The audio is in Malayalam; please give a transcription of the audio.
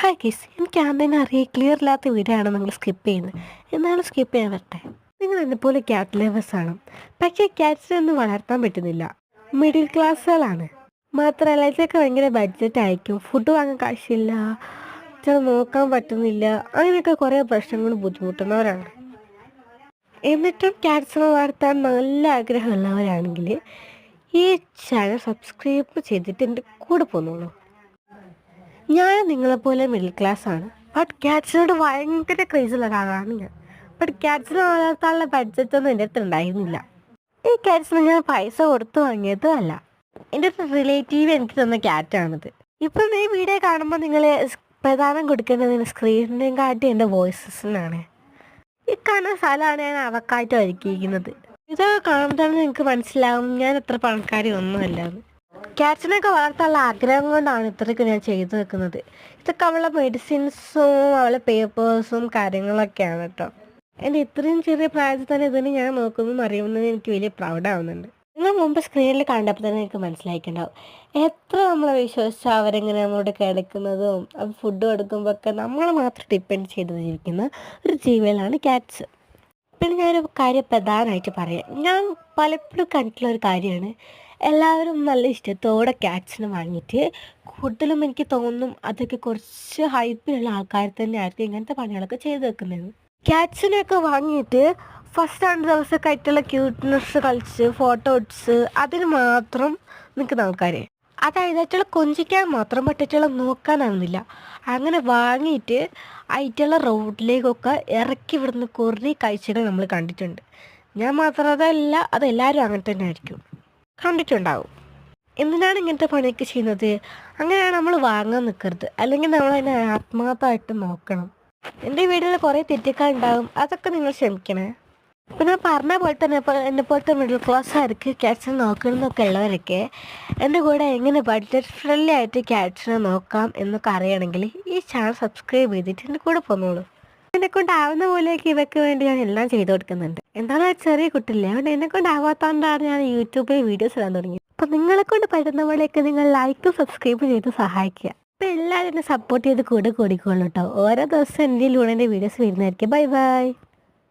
ഹായ് ഗീസ്, എനിക്ക് ആദ്യം അറിയാം ക്ലിയർ ഇല്ലാത്ത വീഡിയോ ആണ് നിങ്ങൾ സ്കിപ്പ് ചെയ്യുന്നത്. എന്നാലും സ്കിപ്പ് ചെയ്യാൻ പറ്റേ. നിങ്ങൾ എന്നെപ്പോലെ ക്യാറ്റ് ലവേഴ്സ് ആണ്, പക്ഷേ ക്യാറ്റ്സിനൊന്നും വളർത്താൻ പറ്റുന്നില്ല. മിഡിൽ ക്ലാസ്സുകളാണ്. മാത്രമല്ല ഇതൊക്കെ ഭയങ്കര ബഡ്ജറ്റ് ആയിരിക്കും. ഫുഡ് വാങ്ങാൻ കാശില്ല, ചില നോക്കാൻ പറ്റുന്നില്ല, അങ്ങനെയൊക്കെ കുറേ പ്രശ്നങ്ങളും ബുദ്ധിമുട്ടുന്നവരാണ്. എന്നിട്ടും ക്യാറ്റ്സിനെ വളർത്താൻ നല്ല ആഗ്രഹമുള്ളവരാണെങ്കിൽ ഈ ചാനൽ സബ്സ്ക്രൈബ് ചെയ്തിട്ട് എൻ്റെ കൂടെ പോന്നോളൂ. ഞാൻ നിങ്ങളെപ്പോലെ മിഡിൽ ക്ലാസ് ആണ്, ബട്ട് ക്യാറ്റ്സിനോട് ഭയങ്കര ക്രേസുള്ള ഒരാളാണ് ഞാൻ. ബട്ട് ക്യാറ്റ്സിനെ വളർത്താനുള്ള ബഡ്ജറ്റൊന്നും എൻ്റെ അടുത്ത് ഉണ്ടായിരുന്നില്ല. ഈ ക്യാറ്റ്സിന് ഞാൻ പൈസ കൊടുത്ത് വാങ്ങിയതും അല്ല, എൻ്റെ ഒരു റിലേറ്റീവ് എനിക്ക് തന്ന ക്യാറ്റാണിത്. ഇപ്പം ഈ വീഡിയോ കാണുമ്പോൾ നിങ്ങൾ പ്രധാനം കൊടുക്കേണ്ടത് സ്ക്രീനിനെയും കാട്ടി എൻ്റെ വോയിസസിനാണ്. ഈ കാണുന്ന സ്ഥലമാണ് ഞാൻ അവക്കായിട്ട് ഒരുക്കിയിരിക്കുന്നത്. ഇതൊക്കെ കാണുമ്പോൾ തന്നെ നിങ്ങൾക്ക് മനസ്സിലാവും ഞാൻ എത്ര പണക്കാരി ഒന്നുമല്ലാന്ന്. ക്യാറ്റ്സിനൊക്കെ വളർത്താനുള്ള ആഗ്രഹം കൊണ്ടാണ് ഇത്രയൊക്കെ ഞാൻ ചെയ്തു വെക്കുന്നത്. ഇതൊക്കെ അവളുടെ മെഡിസിൻസും അവളുടെ പേപ്പേഴ്സും കാര്യങ്ങളൊക്കെയാണ് കേട്ടോ. എൻ്റെ ഇത്രയും ചെറിയ പ്രായത്തിൽ തന്നെ ഇതിന് ഞാൻ നോക്കുന്നു അറിയുന്നത് എനിക്ക് വലിയ പ്രൗഡാവുന്നുണ്ട്. നിങ്ങൾ മുമ്പ് സ്ക്രീനിൽ കണ്ടപ്പോൾ തന്നെ എനിക്ക് മനസ്സിലായിട്ടുണ്ടാവും എത്ര നമ്മളെ വിശ്വസിച്ച് അവരെങ്ങനെ നമ്മളോട് കിടക്കുന്നതും അത് ഫുഡ് കൊടുക്കുമ്പോഴൊക്കെ നമ്മൾ മാത്രം ഡിപ്പെൻഡ് ചെയ്ത് ജീവിക്കുന്ന ഒരു ജീവികളാണ് ക്യാറ്റ്സ്. പിന്നെ ഞാനൊരു കാര്യം പ്രധാനമായിട്ട് പറയാം. ഞാൻ പലപ്പോഴും കണ്ടിട്ടുള്ള ഒരു കാര്യമാണ്, എല്ലാവരും നല്ല ഇഷ്ടത്തോടെ ക്യാറ്റ്സിനെ വാങ്ങിയിട്ട് കൂടുതലും എനിക്ക് തോന്നും അതൊക്കെ കുറച്ച് ഹൈപ്പിലുള്ള ആൾക്കാർ തന്നെ ആയിരിക്കും ഇങ്ങനത്തെ പണികളൊക്കെ ചെയ്ത് വെക്കുന്നത്. ക്യാറ്റ്സിനെയൊക്കെ വാങ്ങിയിട്ട് ഫസ്റ്റ് 2 ദിവസമൊക്കെ ആയിട്ടുള്ള ക്യൂട്ട്നെസ് കളിച്ച് ഫോട്ടോ ഇട്സ് അതിന് മാത്രം നിൽക്കുന്ന ആൾക്കാർ, അതായത് ആയിട്ടുള്ള കൊഞ്ചിക്കാൻ മാത്രം പറ്റിയിട്ടുള്ള നോക്കാനാവുന്നില്ല. അങ്ങനെ വാങ്ങിയിട്ട് ആയിട്ടുള്ള റോഡിലേക്കൊക്കെ ഇറക്കി വിടുന്ന കുറേ കാഴ്ചകൾ നമ്മൾ കണ്ടിട്ടുണ്ട്. ഞാൻ മാത്രമല്ല, അതെല്ലാവരും അങ്ങനെ തന്നെ ആയിരിക്കും കണ്ടിട്ടുണ്ടാവും. എന്തിനാണ് ഇങ്ങനത്തെ പണിയൊക്കെ ചെയ്യുന്നത്? അങ്ങനെയാണ് നമ്മൾ വാങ്ങാൻ നിൽക്കരുത്, അല്ലെങ്കിൽ നമ്മൾ അതിനെ ആത്മാർത്ഥമായിട്ട് നോക്കണം. എൻ്റെ വീട്ടിൽ കുറേ തെറ്റുകളുണ്ടാവും, അതൊക്കെ നിങ്ങൾ ക്ഷമിക്കണേ. പിന്നെ പറഞ്ഞ പോലെ തന്നെ എന്നെ പോലത്തെ മിഡിൽ ക്ലാസ്സുകാർക്ക് ക്യാറ്റ്സിനെ നോക്കണമെന്നൊക്കെ ഉള്ളവരൊക്കെ എൻ്റെ കൂടെ എങ്ങനെ ബഡ്ജറ്റ് ഫ്രണ്ട്ലി ആയിട്ട് ക്യാറ്റ്സിനെ നോക്കാം എന്നൊക്കെ അറിയണമെങ്കിൽ ഈ ചാനൽ സബ്സ്ക്രൈബ് ചെയ്തിട്ട് എൻ്റെ കൂടെ പോന്നോളൂ. എന്നെക്കൊണ്ട് ആവുന്ന പോലെയൊക്കെ ഇവയ്ക്ക് വേണ്ടി ഞാൻ എല്ലാം ചെയ്തു കൊടുക്കുന്നുണ്ട്. എന്തായാലും ചെറിയ കുട്ടില്ലേ, അതുകൊണ്ട് എന്നെക്കൊണ്ട് ആവാത്തതുകൊണ്ടാണ് ഞാൻ യൂട്യൂബിൽ വീഡിയോസ് ഇടാൻ തുടങ്ങിയത്. അപ്പോൾ നിങ്ങളെക്കൊണ്ട് പറ്റുന്ന പോലെയൊക്കെ നിങ്ങൾ ലൈക്കും സബ്സ്ക്രൈബ് ചെയ്ത് സഹായിക്കുക. അപ്പോൾ എല്ലാവരും എന്നെ സപ്പോർട്ട് ചെയ്ത് കൂടെ കൂടിക്കോളൂ കേട്ടോ. ഓരോ ദിവസം എൻ്റെ ലൂണിൻ്റെ വീഡിയോസ് വരുന്നതായിരിക്കും. Bye bye.